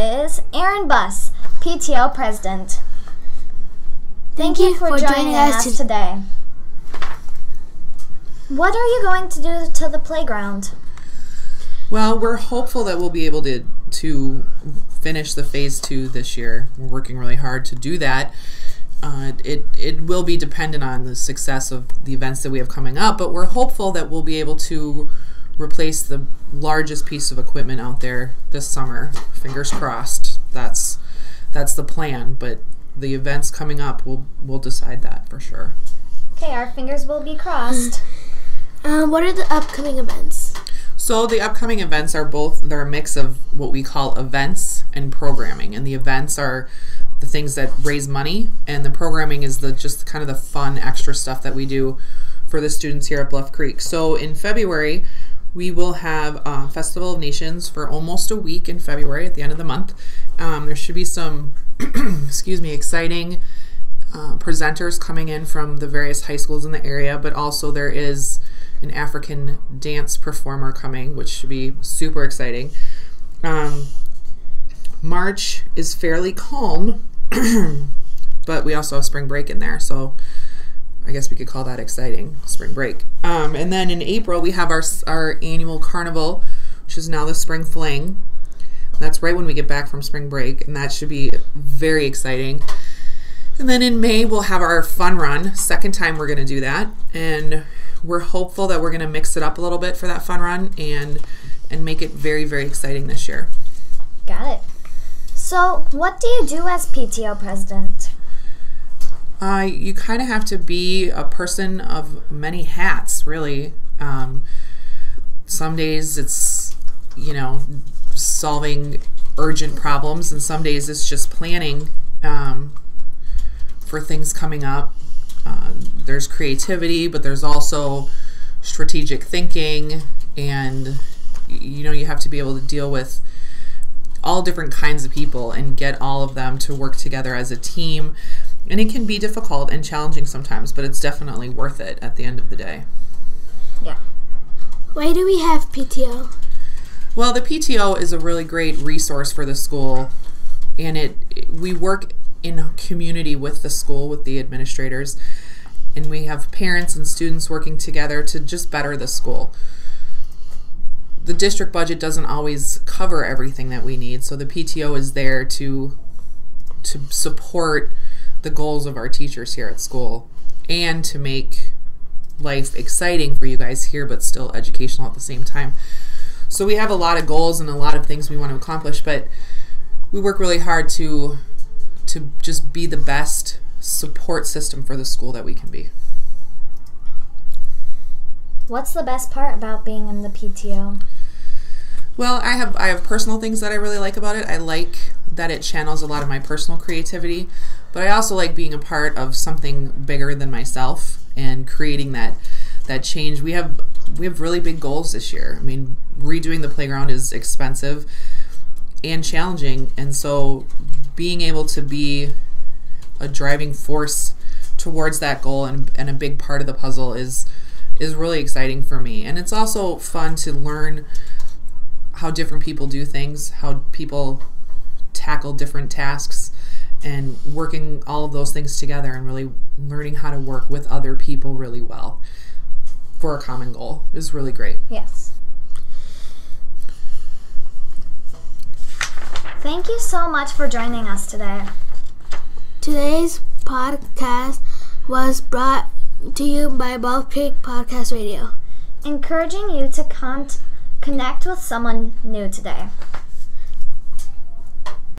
is Erin Buss, PTO President. Thank you for joining us today. What are you going to do to the playground? Well, we're hopeful that we'll be able to finish the phase 2 this year. We're working really hard to do that. It will be dependent on the success of the events that we have coming up, but we're hopeful that we'll be able to replace the largest piece of equipment out there this summer. Fingers crossed. That's the plan, but the events coming up will decide that for sure. Okay, our fingers will be crossed. What are the upcoming events? So the upcoming events they're a mix of what we call events and programming, and the events are the things that raise money, and the programming is just kind of the fun extra stuff that we do for the students here at Bluff Creek. So in February, we will have Festival of Nations for almost a week in February at the end of the month. There should be some exciting presenters coming in from the various high schools in the area, but also there is an African dance performer coming, which should be super exciting. March is fairly calm, but we also have spring break in there, so I guess we could call that exciting, spring break. And then in April, we have our annual carnival, which is now the Spring Fling. That's right when we get back from spring break, and that should be very exciting. And then in May, we'll have our fun run, second time we're going to do that, and we're hopeful that we're going to mix it up a little bit for that fun run and make it very, very exciting this year. Got it. So, what do you do as PTO president? You kind of have to be a person of many hats, really. Some days it's, solving urgent problems, and some days it's just planning for things coming up. There's creativity, but there's also strategic thinking, and you have to be able to deal with all different kinds of people and get all of them to work together as a team. And it can be difficult and challenging sometimes, but it's definitely worth it at the end of the day. Yeah. Why do we have PTO? Well, the PTO is a really great resource for the school, and we work in community with the school, with the administrators, and we have parents and students working together to just better the school. The district budget doesn't always cover everything that we need, so the PTO is there to support the goals of our teachers here at school and to make life exciting for you guys here, but still educational at the same time. So we have a lot of goals and a lot of things we want to accomplish, but we work really hard to just be the best support system for the school that we can be. What's the best part about being in the PTO? Well, I have personal things that I really like about it. I like that it channels a lot of my personal creativity, but I also like being a part of something bigger than myself and creating that change. We have really big goals this year. I mean, redoing the playground is expensive and challenging, and so being able to be a driving force towards that goal and a big part of the puzzle is really exciting for me. And it's also fun to learn how different people do things, how people tackle different tasks, and working all of those things together and really learning how to work with other people really well for a common goal is really great. Yes. Thank you so much for joining us today. Today's podcast was brought to you by Bluff Creek Podcast Radio, encouraging you to connect with someone new today.